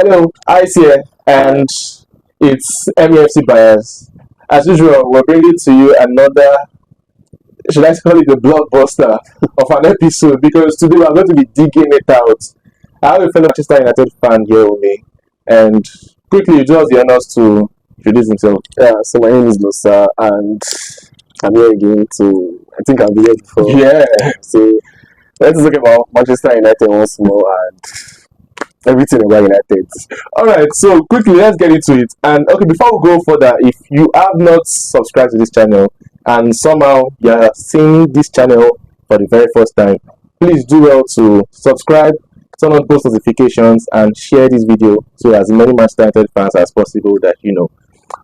Hello, Ice here, and it's MEFC Bias. As usual, we're bringing to you another, should I call it a blockbuster of an episode, because today we're going to be digging it out. I have a fellow Manchester United fan here with me, and quickly, just the honors to introduce himself. Yeah, so my name is Losa, and I'm here again to, I think I'll be here before. Yeah. So let's talk about Manchester United once more and everything about United. Alright, so quickly, let's get into it. And okay, before we go further, if you have not subscribed to this channel and somehow you're seeing this channel for the very first time, please do well to subscribe, turn on post notifications, and share this video so as many Manchester United fans as possible that you know.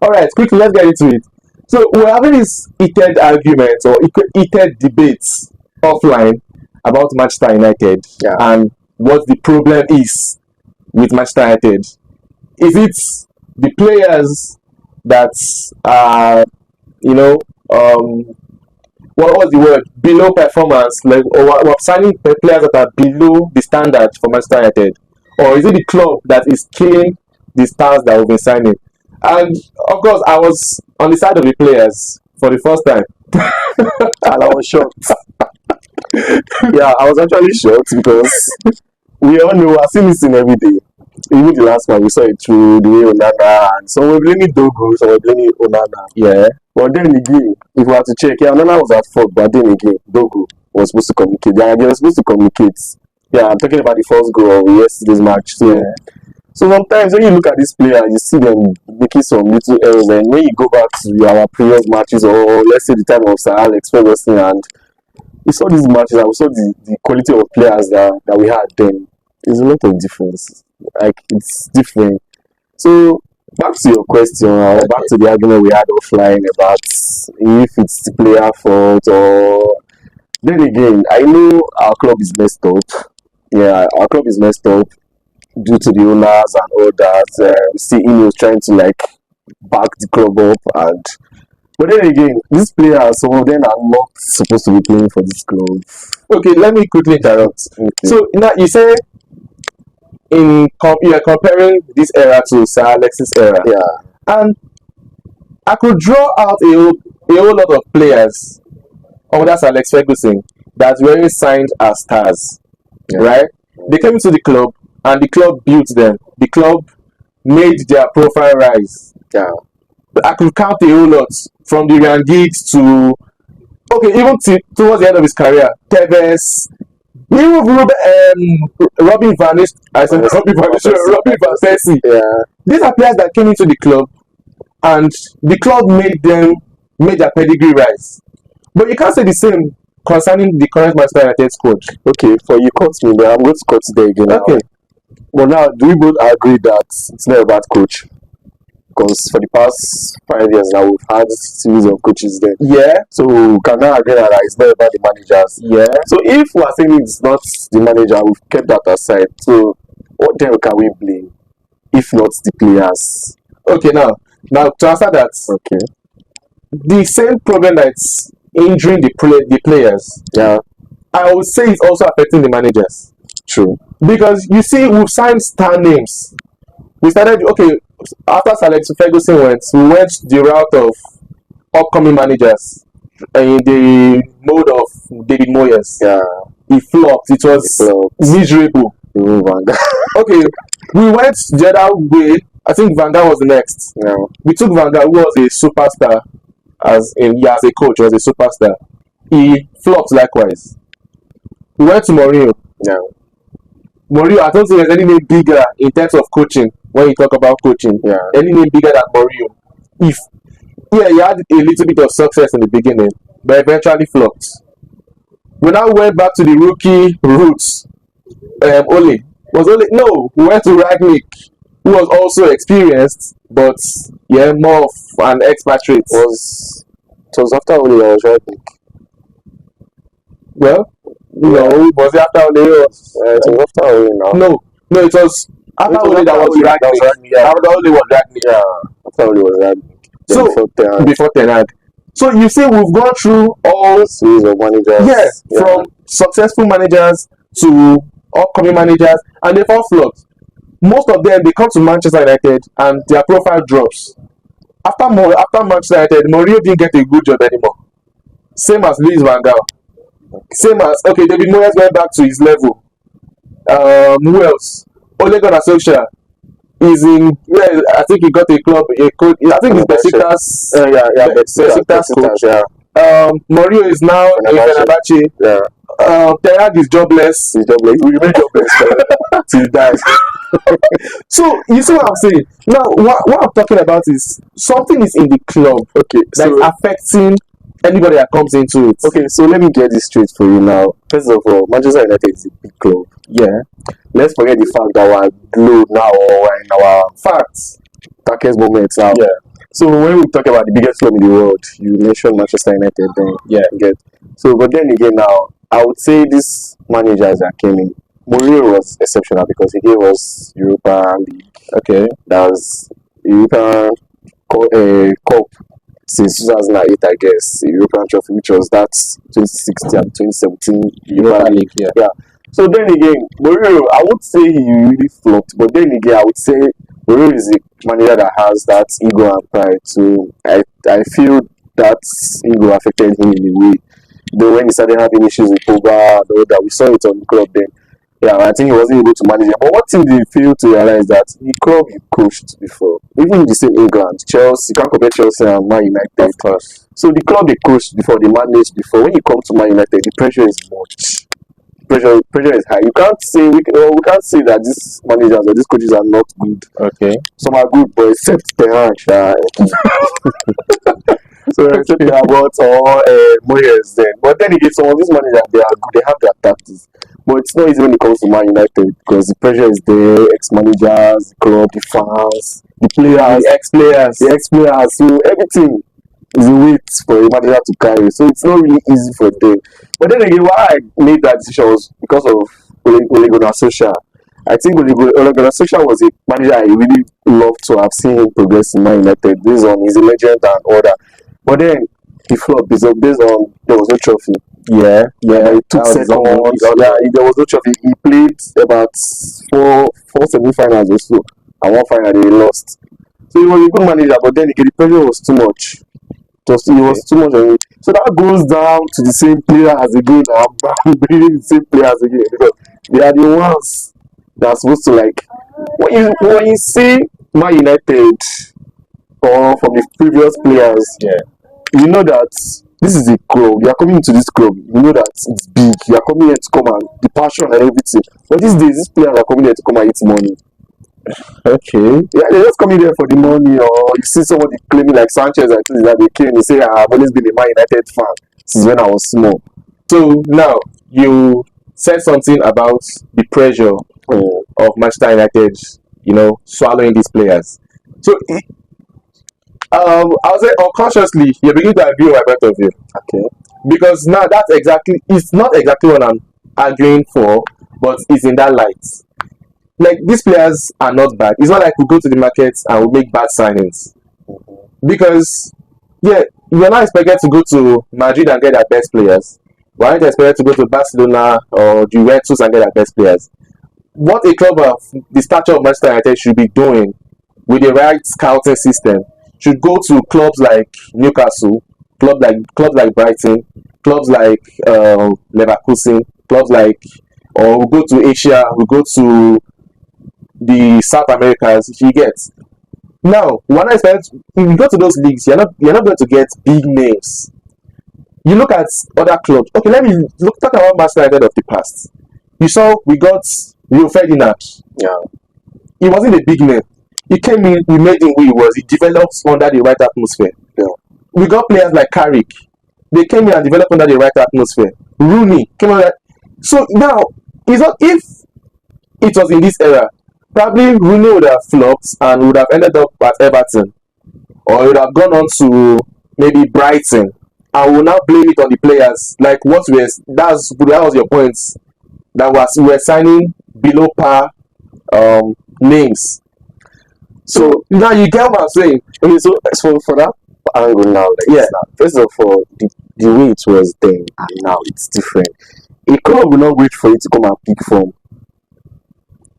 Alright, quickly, let's get into it. So we're having this heated arguments or heated debates offline about Manchester United and what the problem is with Manchester United. Is it the players that are, what was the word? Below performance, like, or signing players that are below the standard for Manchester United? Or is it the club that is killing the stars that we've been signing? And of course, I was on the side of the players for the first time. And I was shocked. Yeah, I was actually shocked because we all know, I've seen this thing every day. Even the last one, we saw it through the way Onana, and some were blaming Dogo, some were blaming Onana. Yeah. But then again, if we have to check, Onana was at fault, but then again, Dogo was supposed to communicate. Yeah, they were supposed to communicate. Yeah, I'm talking about the first goal of yesterday's match. So, so sometimes when you look at this player, you see them making some little errors, and when you go back to our previous matches, or let's say the time of Sir Alex Ferguson, and we saw these matches and we saw the quality of players that we had then. There's a lot of difference. Like, it's different. So, back to your question, or back to the argument we had offline about if it's the player fault or... Then again, I know our club is messed up. Yeah, our club is messed up due to the owners and all that. We see Ineos trying to, like, back the club up and... But then again, these players, some of them are not supposed to be playing for this club. Okay, let me quickly interrupt. Okay. So, now you say you are comparing this era to Sir Alex's era. Yeah. And I could draw out a whole lot of players under Sir Alex Ferguson that were signed as stars. Yeah. Right? They came into the club and the club built them. The club made their profile rise. Yeah. I could count a whole lot from the Ryan Giggs to even towards the end of his career, Tevez, even Robin Van Persie. Yeah. These are players that came into the club and the club made their pedigree rise. But you can't say the same concerning the current Manchester United squad. Okay, for you cut me there, I'm going to cut it there again. Okay. But now, do we both agree that it's not about coach? Because for the past 5 years now, we've had a series of coaches there. Yeah. So we cannot agree that it's not about the managers. Yeah. So if we're saying it's not the manager, we've kept that aside. So what then can we blame if not the players? Okay, now to answer that, okay, the same problem that's injuring the players, yeah, I would say it's also affecting the managers. True. Because you see, we've signed star names. We started, after Sir Alex Ferguson we went the route of upcoming managers in the mode of David Moyes. Yeah. He flopped. It was miserable. Okay, we went the other way. I think Van Gaal was the next. Yeah. We took Van Gaal, who was a superstar, as a coach, was a superstar. He flopped likewise. We went to Mourinho. Yeah. Mourinho, I don't think there's any name bigger in terms of coaching when you talk about coaching. Yeah. Any name bigger than Mourinho. He had a little bit of success in the beginning, but eventually flopped. We now went back to the rookie roots. We went to Ragnick, who was also experienced, but more of an expatriate. It was after Ole I was Ragnick. Well, no, was it after Ole? It was after Ole now. No, it was after Ole that was Ragnick. After Ole was Ragnick. Yeah, after Ole was Ragnick. So before Ten Hag. So you see, we've gone through all series of managers. Yeah, from successful managers to upcoming managers, and they've all flopped. most of them they come to Manchester United and their profile drops. After Manchester United, Mourinho didn't get a good job anymore. Same as Luis Van Gaal. Same as David Moyes went back to his level. Who else? Ole Gunnar Solskjaer is in. Yeah, I think he got a club. A coach. I think it's Besiktas. Besiktas coach. Yeah. Mourinho is now in Fenerbahce. Yeah. Ten Hag is jobless. He's jobless. We remain jobless till he dies. So you see what I'm saying? Now, what I'm talking about is something is in the club Okay, that is affecting anybody that comes into it. Okay, so let me get this straight for you now. First of all, Manchester United is a big club. Yeah. Let's forget the fact that we're glued now or we're in our facts, darkest moments now. Yeah. So when we talk about the biggest club in the world, you mentioned Manchester United then. Yeah. Get. So but then again now, I would say these managers that came in, Mourinho was exceptional because he gave us Europa League. Okay. That was European Cup since 2008, I guess. The European Trophy, which was that 2016 and 2017 Europa League. Yeah. Yeah. So then again, Mourinho, I would say he really flopped, but then again, I would say Mourinho is a manager that has that ego and pride. So I feel that ego affected him in a way. Though when he started having issues with Pogba, that we saw it on the club then. Yeah, I think he wasn't able to manage it. But what thing they fail to realize that the club he coached before, even in the same England, Chelsea, you can't compare Chelsea and Man United. Of course. So the club they coached before, they managed before. When you come to Man United, the pressure is much. Pressure is high. You can't say we can't say that these managers or these coaches are not good. Okay. Some are good, but except Ten Hag. So except Ten Hag or Moyes then. But then again, some of these managers they are good. They have their tactics. But it's not easy when it comes to Man United because the pressure is there. Ex-managers, the club, the fans, the players, the ex-players. So everything is a weight for a manager to carry. So it's not really easy for them. But then again, why I made that decision was because of Ole Gunnar Solskjaer. I think Ole Gunnar Solskjaer was a manager I really loved to have seen him progress in Man United based on he's a legend and all that. But then he flopped based on there was no trophy. Yeah. He took second. Yeah, there was no trophy. He played about four semi-finals or so, and one final he lost. So he was a good manager, but then again, the pressure was too much. It was too much on it. So that goes down to the same player as again. I'm bringing the same players again because they are the ones that are supposed to like. When you see Man United or from the previous players, you know that this is a club. You are coming into this club. You know that it's big. You are coming here to come and the passion and everything. But these days, these players are coming here to come and eat money. Okay. Yeah, they're just coming there for the money, or you see somebody claiming like Sanchez and things that they came and say, I've always been a Man United fan since when I was small. So now you said something about the pressure of Manchester United, swallowing these players. So I would say unconsciously you're beginning to agree with my point of view. Okay. Because now it's not exactly what I'm arguing for, but it's in that light. Like these players are not bad. It's not like we go to the market and we make bad signings. Because you're not expected to go to Madrid and get their best players. We're not expected to go to Barcelona or Juventus and get their best players. What a club of the stature of Manchester United should be doing with the right scouting system should go to clubs like Newcastle, clubs like Brighton, clubs like Leverkusen, clubs like, or we go to Asia, we go to the South Americas. You get. Now, if you go to those leagues, you're not going to get big names. You look at other clubs. Okay, let me talk about Manchester United of the past. You saw we got Rio Ferdinand. Yeah. He wasn't a big name. He came in, we made him who he was. He developed under the right atmosphere. Yeah. We got players like Carrick. They came in and developed under the right atmosphere. Rooney came on. So now, it's not if it was in this era, probably Rooney would have flopped and would have ended up at Everton, or he would have gone on to maybe Brighton, and we'll now blame it on the players. Like that was your point. We were signing below par names. So now you get what I'm saying. Okay, so for that angle now, first of all, the way it was then and now it's different. A club will not wait for you to come and pick from.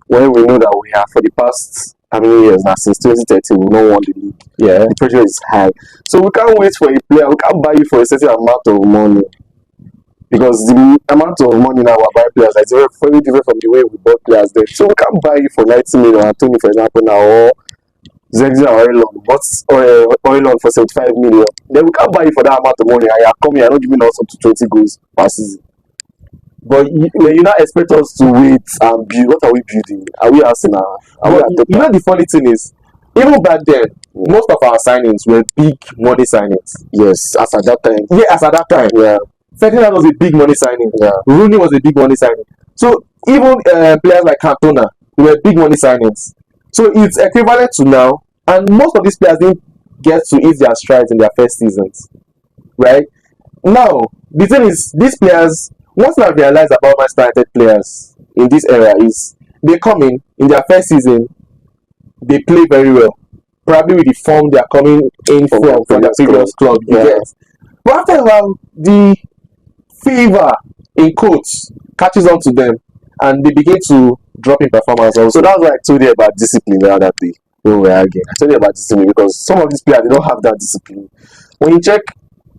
when we know that we have for the past how many years now, since 2013 we've not won the league. Yeah. The pressure is high. So we can't wait for a player, we can't buy you for a certain amount of money. Because the amount of money now we buy players is very, very different from the way we bought players then. So we can't buy you for 90 million Anthony, for example, now, or Zexi or Oilon for 75 million. Then we can't buy you for that amount of money and you're coming, you're not giving us up to 20 goals per season. But you not expect us to wait and build. What are we building? Are we Arsenal? You know the funny thing is, even back then, most of our signings were big money signings. Yes, as at that time. Yeah, as at that time. Yeah. Ferdinand was a big money signing. Yeah. Rooney was a big money signing. So even players like Cantona were big money signings. So it's equivalent to now, and most of these players didn't get to ease their strides in their first seasons, right? Now the thing is, these players, what I realized about Manchester United players in this era is they come in their first season, they play very well, probably with the form they are coming in from their previous club. You get. But after a while, the fever in quotes catches on to them, and they begin to drop in performance also. So that's why I told you about discipline the other day when we were arguing. I told you about discipline because some of these players, they don't have that discipline. When you check,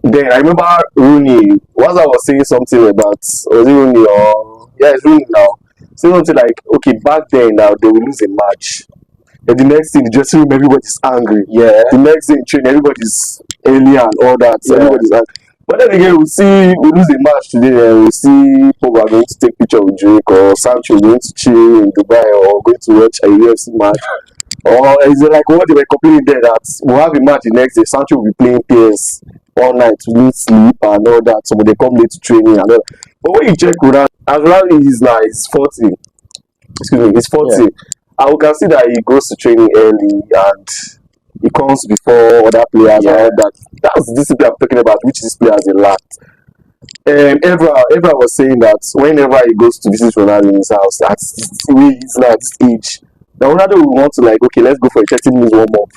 then I remember Rooney. Once I was saying something about, was it Rooney or yeah, it's Rooney now. Saying something like, okay, back then now they will lose a match. And the next thing, the dressing room, everybody's angry. Yeah. The next thing, train, everybody's alien and all that. So everybody's angry. But then again, we lose a match today and we see Pogba going to take picture with Drake or Sancho going to chill in Dubai or going to watch a UFC match. Or is it like what they were complaining there that we'll have a match the next day, Sancho will be playing PS all night, we need sleep and all that. So they come late to training and all that. But when you check Ronaldo, as Ronaldo is now, he's 40. Excuse me, he's 40. Yeah. And we can see that he goes to training early and he comes before other players and all that. That's the discipline I'm talking about, which these players they lacked. Evra was saying that whenever he goes to visit Ronaldo in his house, at he's now at this age, now Ronaldo will want to like, okay, let's go for a 30 minutes warm up,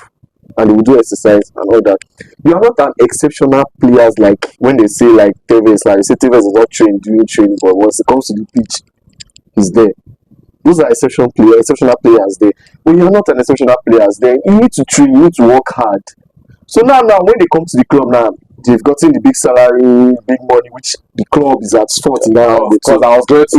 and he will do exercise and all that. You are not an exceptional players like when they say like Tevez, like they say Tevez is not trained during training, but once it comes to the pitch, he's there. Those are exceptional players there. When you're not an exceptional players, then you need to train, you need to work hard. So now when they come to the club now, they've gotten the big salary, big money, which the club is at fault now. Because I was going to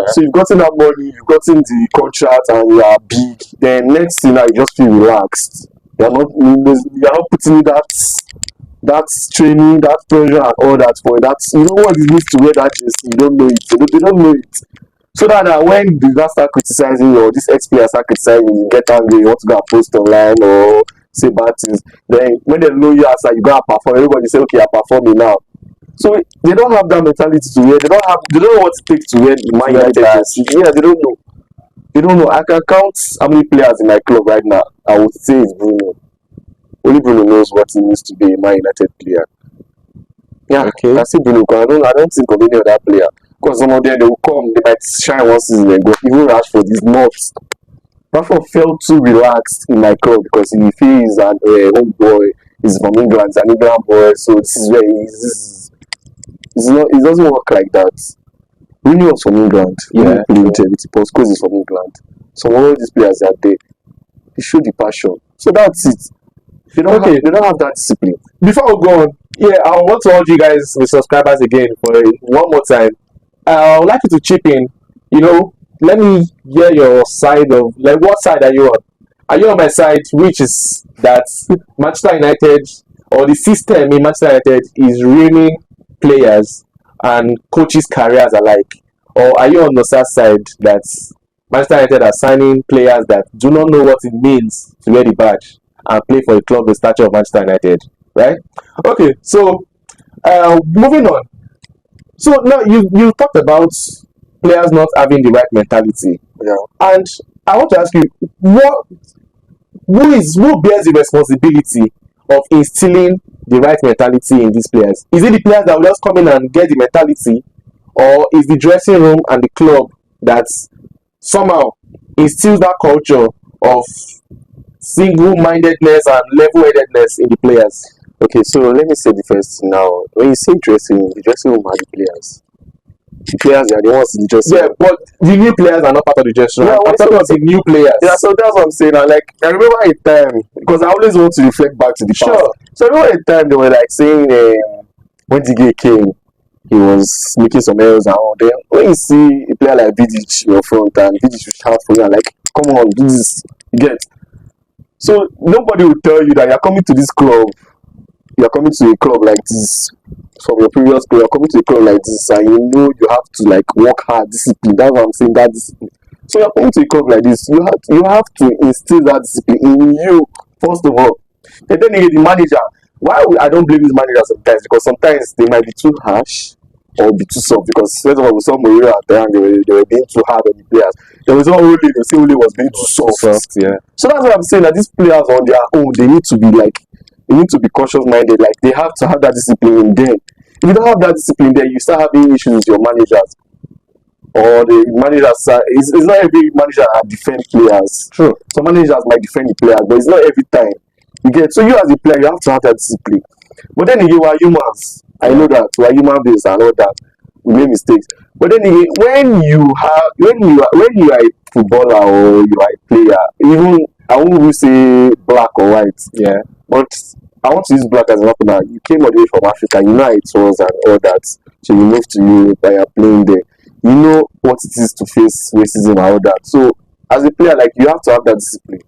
So you've gotten that money, you've gotten the contract, and you are big. Then next thing now, you just feel relaxed. You're not putting that training, that pressure, and all that for that. You know what it means to wear that jersey. You don't know it. They don't know it. So that when they start criticizing you or this ex-player start criticizing you, get angry, you want to go and post online or say bad things. Then when they know you outside, you go and perform. Everybody say, okay, I'm performing now. So they don't have that mentality to wear. They don't know what it takes to wear the Man United jersey. Yeah, they don't know. They don't know. I can count how many players in my club right now. I would say it's Bruno. Only Bruno knows what it means to be a Man United player. Yeah, okay. I see Bruno. I don't think of any other player. Because some of them, they will come, they might shine one season and go. Even Rashford is not. Rashford felt too relaxed in my club because he feels an home boy. He's from England, he's an England boy, so this is where it doesn't work like that. Rooney was from England. Yeah. He played with Postcos is from England. So all of these players are there. They show the passion. So that's it. They don't have that discipline. Before we go on, I want to urge you guys, the subscribers, again for one more time. I would like you to chip in. Let me hear your side of, like, what side are you on? Are you on my side, which is that Manchester United or the system in Manchester United is ruining players and coaches' careers alike? Or are you on the side that Manchester United are signing players that do not know what it means to wear the badge and play for a club the stature of Manchester United? Right? Okay, so moving on. So now you talked about players not having the right mentality. Yeah. And I want to ask you, who bears the responsibility of instilling the right mentality in these players? Is it the players that will just come in and get the mentality, or is the dressing room and the club that somehow instills that culture of single-mindedness and level-headedness in the players? Okay, so let me say the first thing now. When you say dressing room, the dressing room are the players. the players are the ones in the dressing Yeah, room. but the new players are not part of the dressing room. Yeah, I'm talking about the new players. Yeah, so that's what I'm saying. I remember a time because I always want to reflect back to the past. Sure. So I remember a time they were like saying when Dige came, he was making some errors and all. Then when you see a player like Vidic in your front and Vidic will shout for you, and like, come on, do this, you get. So nobody will tell you that you're coming to this club, you're coming to a club like this from your previous club, you're coming to a club like this, and you know you have to like work hard, discipline. That's what I'm saying, that discipline. So you're coming to a club like this, you have to instill that discipline in you first of all. And then again, the manager. I don't blame these managers sometimes because sometimes they might be too harsh or be too soft because first of all we saw Mourinho at the end they were being too hard on the players. There was one Ole, they say Ole was being too soft. Yeah. So that's what I'm saying, that these players on their own they need to be cautious minded, like they have to have that discipline in them. If you don't have that discipline there, you start having issues with your managers. Or the managers it's not every manager that defend players. True. Some managers might defend the players, but it's not every time. You get, so you as a player you have to have that discipline. But then again, we are humans. I know that we are human beings and all that. We make mistakes. But then again, when you are a footballer or you are a player, even I won't even say black or white. Yeah. But I want to use black as an example now. You came all the way from Africa, you know how it was and all that. So you moved to Europe and you're playing there. You know what it is to face racism and all that. So as a player, like you have to have that discipline.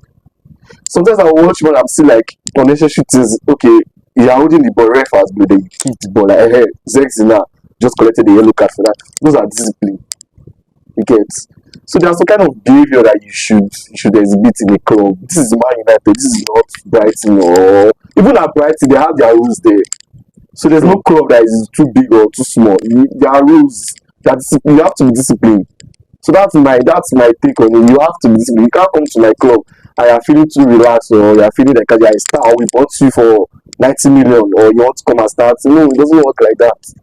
Sometimes I watch when I'm still like unnecessary things. Okay, you are holding the ball, ref has blown, then you kick the ball like, hey, Zexina just collected the yellow card for that. Those are discipline. You get. So there's some kind of behavior that you should exhibit in a club. This is Man United. This is not Brighton, or even at Brighton they have their rules there. So there's no club that is too big or too small. There are rules that you have to be disciplined. So that's my take on it. You have to be disciplined. You can't come to my club and you're feeling too relaxed, or you're feeling like you're a star, we bought you for 90 million, or you want to come and start. No, it doesn't work like that.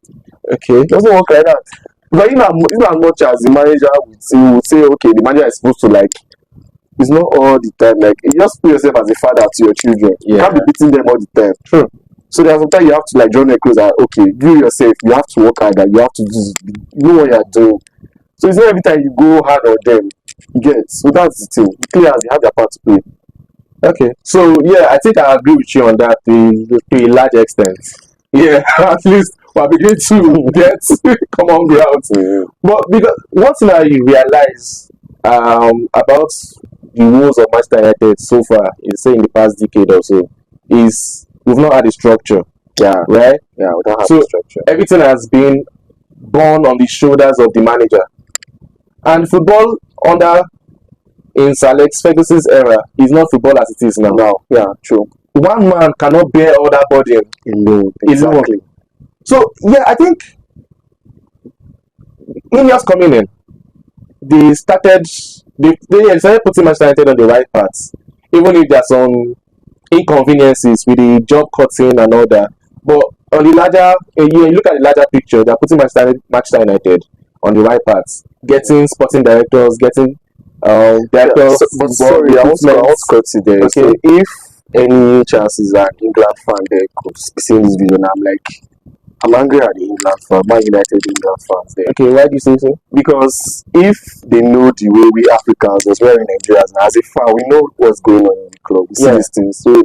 Okay, it doesn't work like that. But in as much as the manager would say, okay, the manager is supposed to like, it's not all the time. Like, you just put yourself as a father to your children. Yeah. You can't be beating them all the time. True. So there's sometimes you have to like draw your clothes and okay, you yourself, you have to work harder, you have to know what you're doing. So it's not every time you go hard on them, you get. So that's the thing. The players, they have their part to play. Okay. So yeah, I think I agree with you on that to a large extent. Yeah, at least we're beginning to get common ground. Mm-hmm. But because one thing I realize about the woes of Manchester United so far, in the past decade or so, is we've not had a structure. Yeah. Right? Yeah, we don't have so a structure. Everything has been borne on the shoulders of the manager. And football in Sir Alex Ferguson's era is not football as it is now. No, yeah, true. One man cannot bear all that burden alone. Exactly. So yeah, I think in just coming in, they started putting Manchester United on the right path. Even if there's some inconveniences with the job cutting and all that. But on the larger, you look at the larger picture, they're putting Manchester United on the right path, getting sporting directors, getting directors. Yeah, but sorry, I want to cut you there. Okay. So if any chances that England fan there could be seeing this video, I'm angry at the England fan, Man United England fans there. Okay, why do you say so? Because if they know the way we Africans, as well in Nigerians, as a fan, we know what's going on in the club. We see these things. So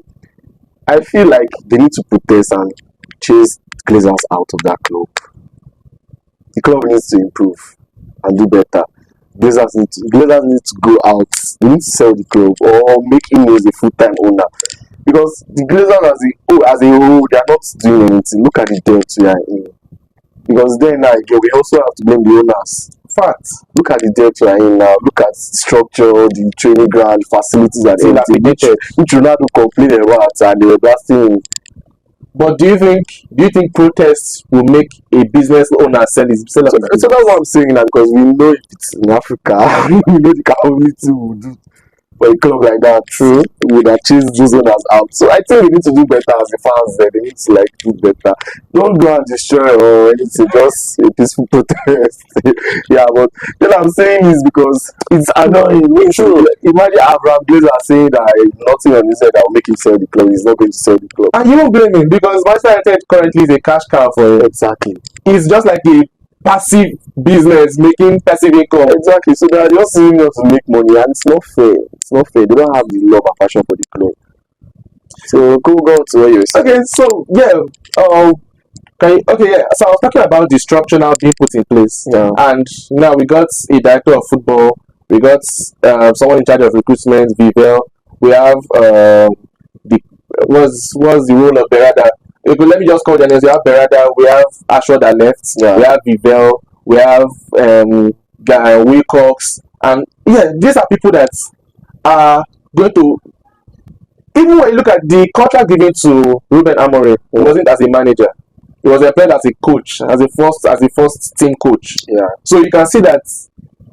I feel like they need to protest and chase Glazers out of that club. The club needs to improve and do better. Glazers need to go out. They need to sell the club or make him as a full-time owner. Because the Glazers as a whole, they are not doing anything. Look at the debt we are in. Because then we also have to blame the owners. Fact. Look at the debt we are in now. Look at the structure, the training ground, facilities and everything. Which Ronaldo complained about and they were blasting. But do you think protests will make a business owner sell his business? So that's what I'm saying now, because we know if it's in Africa, we know the community will do for a club like that. True, would have chased those owners out. So I think we need to do better as the fans there. They need to do better. Don't go and destroy or anything, just a peaceful protest. Yeah, but what I'm saying is because it's annoying. True. Imagine Abraham Glazer saying that nothing on his head that will make him sell the club. He's not going to sell the club. And you won't blame him because Manchester United currently is a cash cow for him. Exactly. It's just like a passive business, making passive income. Exactly. So they are just using us to make money, and it's not fair. It's not fair. They don't have the love and passion for the club. So go on to what you were saying. Okay, so yeah, yeah. So I was talking about the structure now being put in place, Yeah. and now we got a director of football, we got someone in charge of recruitment, Vivel. We have the was the role of Berada. Okay, let me just call their names. We have Berada, we have Ashwa that left, Yeah. we have Vivel, we have Wilcox, and yeah, these are people that are going to. Even when you look at the contract given to Ruben Amorim, it wasn't as a manager. It was employed as a coach, as a first team coach. Yeah. So you can see that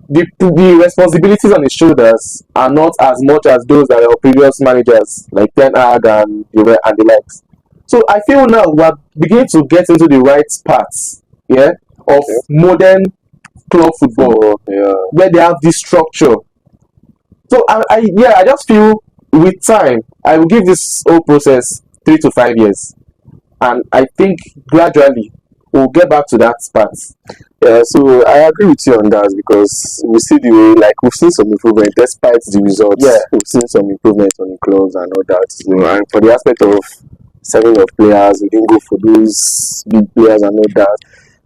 the responsibilities on his shoulders are not as much as those that are previous managers like Ten Hag and the likes. So I feel now we're beginning to get into the right paths, yeah, of modern club football, where they have this structure. So I just feel with time I will give this whole process 3 to 5 years, and I think gradually we'll get back to that path. Yeah, so I agree with you on that because we see the way, like we've seen some improvement despite the results. Yeah. We've seen some improvement on the clubs and all that. So, and for the aspect of selling of players, we didn't go for those big players and all that.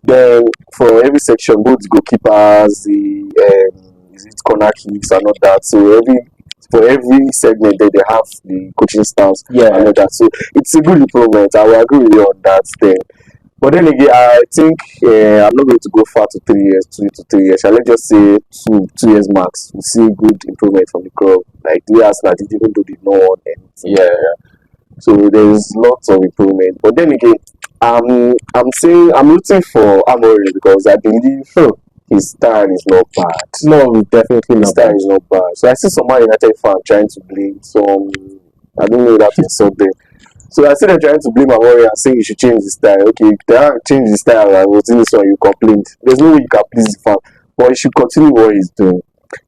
Then for every section, both the goalkeepers, the corner kicks and all that. So for every segment they have the coaching staffs and all that. So it's a good improvement. I will agree with you on that thing. But then again, I think I'm not going to go far to 3 years, 2 to 3 years. Shall I just say 2 years max? We see good improvement from the club. Like the Arsenal did, even though they did not want anything. Yeah. So there's lots of improvement. But then again, I'm saying I'm rooting for Amorim because I believe his style is not bad. No, definitely His not. style is not bad. So I see some Man United fan trying to blame some. I don't know that insult them. So I see them trying to blame Amorim and saying you should change the style. Okay, if they haven't changed the style and was in this one, you complained. There's no way you can please the fan. But he should continue what he's doing.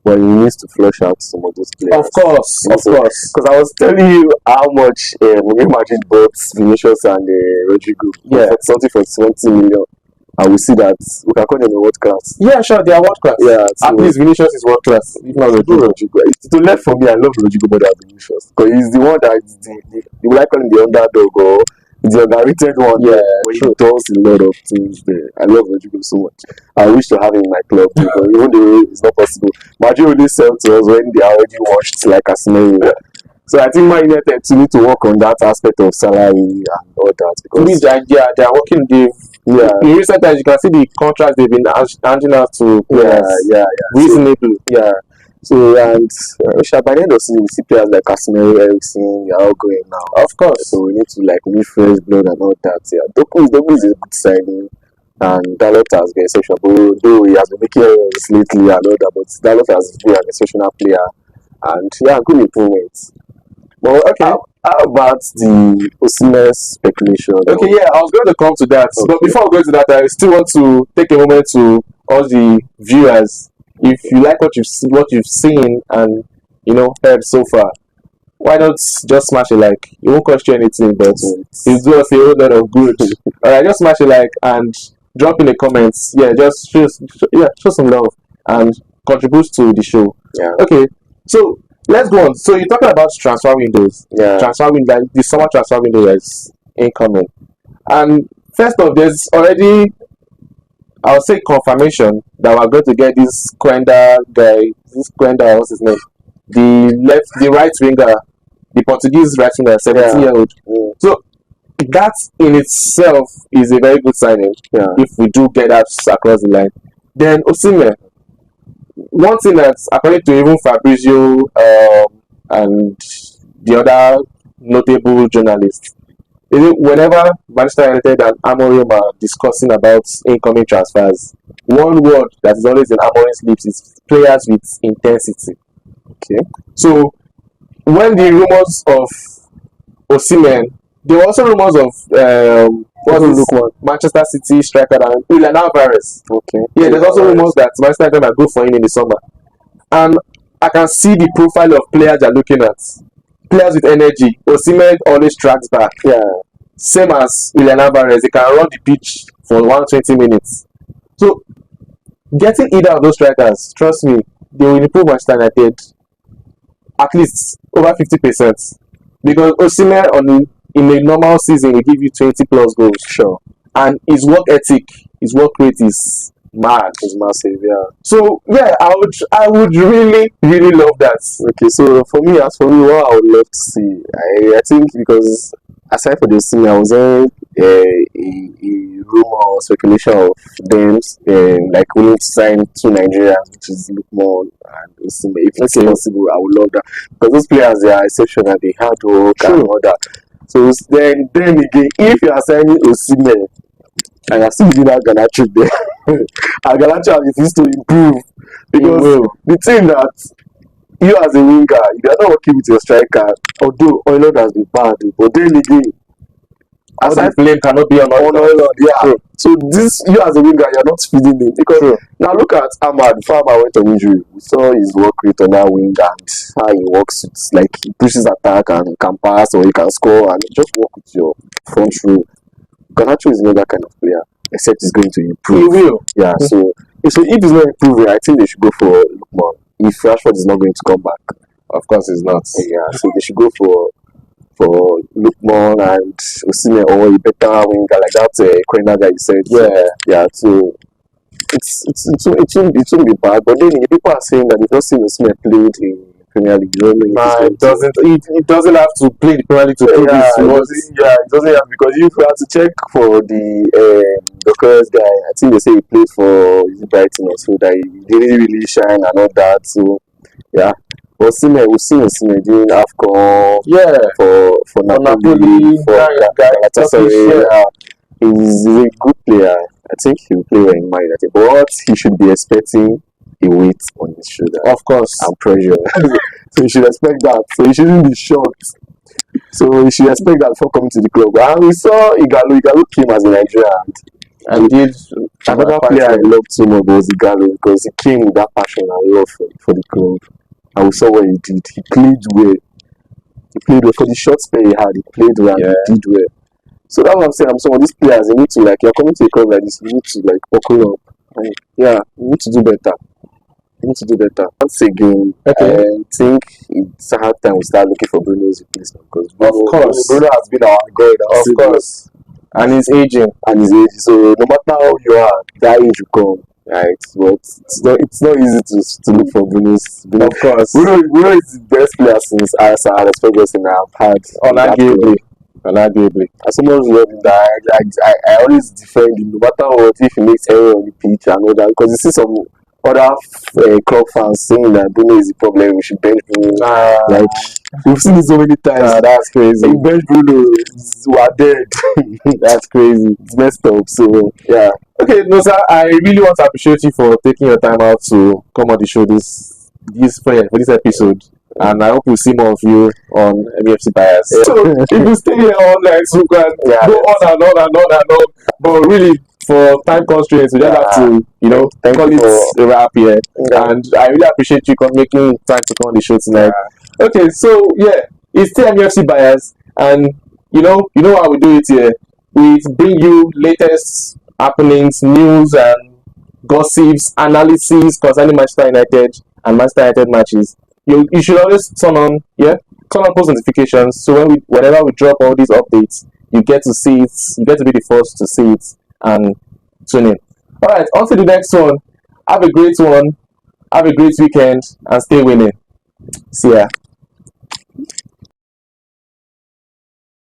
But he needs to flush out some of those players. Of course. Because I was telling you how much Real Madrid bought Vinicius and Rodrigo. Yeah. For something for 20 million. And we see that we can call them a world class. Yeah, sure, they are world class. Yeah, at least Vinicius is world class. If not Rodrigo. It's to left for me, I love Rodrigo more than Vinicius. Because he's the one that is the like calling the underdog or the underrated one. Yeah, but he does a lot of things there. I love Rodrigo so much. I wish to have him in my club too, but even though it's not possible. Madrid only sell to us when they already watched like a scenario. So I think Man United need to work on that aspect of salary and all that. Because they are working. In recent times, you can see the contracts they've been handing out to players. Reasonable. So and by the end of the season, we see players like Casemiro, Eriksen, they are all going now. Of course. So we need to like refresh blood and all that. Yeah, Doku is a good signing, and Dalot has been exceptional. Though he has been making errors lately and all that, but Dalot has been an exceptional player, and good improvements. Well, okay. How about the Osimhen speculation? Okay, yeah, I was going to come to that. Okay. But before I go to that, I still want to take a moment to all the viewers. If you like what you've seen and heard so far, why not just smash a like? You won't cost you anything, but it's do us a whole lot of good. Alright, just smash a like and drop in the comments. Yeah, just show some love and contribute to the show. Yeah. Okay, so let's go on. So you're talking about transfer windows. Yeah. Transfer window, like the summer transfer window is incoming. And first off, there's already, I'll say, confirmation that we're going to get this Quenda guy. This Quenda, what's his name? The right winger, the Portuguese right winger, 17-year-old. Yeah. So that in itself is a very good signing. Yeah. If we do get that across the line. Then Osimhen. One thing that's according to even Fabrizio and the other notable journalists, is it whenever Manchester United and Amorim are discussing about incoming transfers, one word that is always in Amorim's lips is players with intensity. Okay, so when the rumors of Osimhen, there were also rumors of Manchester City striker and Julian Alvarez. Okay. Yeah, there's also rumors that Manchester United might go for him in the summer. And I can see the profile of players they're looking at. Players with energy. Osimhen always tracks back. Yeah. Same as Julian Alvarez, he can run the pitch for 120 minutes. So getting either of those strikers, trust me, they will improve Manchester United at least over 50%. Because Osimhen in a normal season will give you 20 plus goals. Sure. And his work ethic, his work rate is mad. It's massive, yeah. So yeah, I would really, really love that. Okay, so as for me, what I would love to see, I think because aside from the scene, I was hearing a rumor or speculation of them like willing to sign two Nigerians, which is Lukman and Osimhen. If it's possible, I would love that because those players they are exceptional, they hard work and all that. So then again, if you are signing Osimhen and I still did that Garnacho there, and Garnacho needs to improve because the thing that you as a winger, if you are not working with your striker, although Oilon has been bad, but then again, aside blame cannot be on Oilon, yeah. So this you as a winger, you are not feeding him because now look at Ahmad. Before Ahmad went on injury, we saw his work rate on that wing and how he works. It's like he pushes attack and he can pass or he can score and just work with your front row. Garnacho is not that kind of player, except he's going to improve. He will. Yeah. So if he's not improving, I think they should go for Lukman. If Rashford is not going to come back, of course he's not. Yeah. So they should go for Lukman and Osimhen or a better winger like that corner guy you said. Yeah. So it won't be bad. But then people are saying that they've not seen Osimhen played in Premier League. It doesn't have to play the Premier League to prove it doesn't have because if you have to check for the current guy, I think they say he played for Brighton or so that he didn't really shine and all that. So yeah. Osimhen, we've seen Osimhen doing AFCON for Napoli, for Galatasaray. He's a good player. I think he'll play well in Man United. But he should be expecting a weight on his shoulder. Of course. And pressure. So you should expect that. So you shouldn't be shocked. So you should expect that before coming to the club. And we saw Igalo. Igalo came as a Nigerian. And did another player I loved so much was Igalo because he came with that passion and love for the club. And we saw what he did. He played well. For the short spell he had. He played well. And he did well. So that's what I'm saying. Some of these players, they need to you're coming to a club like this, you need to buckle up. And, you need to do better. Once again, I think it's a hard time we start looking for Bruno's replacement because Bruno has been our god. Of course. And he's aging. So no matter how you are, that age will come. Right, but it's not easy to look for Bruno. Of course, Bruno is the best player since Alex Ferguson I've had. Unarguably. As someone who loves him, I always defend him, no matter what, if he makes error on the pitch and all that. Because you see some other club fans saying that Bruno is the problem, we should bench Bruno. We've seen it so many times. That's crazy. If bench Bruno, we are dead. That's crazy. It's messed up. So yeah. Okay, no sir, I really want to appreciate you for taking your time out to come on the show for this episode. And I hope we'll see more of you on MFC Bias. So if you stay here all night, we can go on and on and on and on. But really, for time constraints, we just have to, call it a wrap here. And I really appreciate you making time to come on the show tonight. Okay, so it's still MFC Bias, and you know how we do it here. We bring you latest happenings, news, and gossips, analysis concerning Manchester United and Manchester United matches. You should always turn on post notifications, so whenever we drop all these updates, you get to see it. You get to be the first to see it and tune in. All right, on to the next one. Have a great one. Have a great weekend and stay winning. See ya.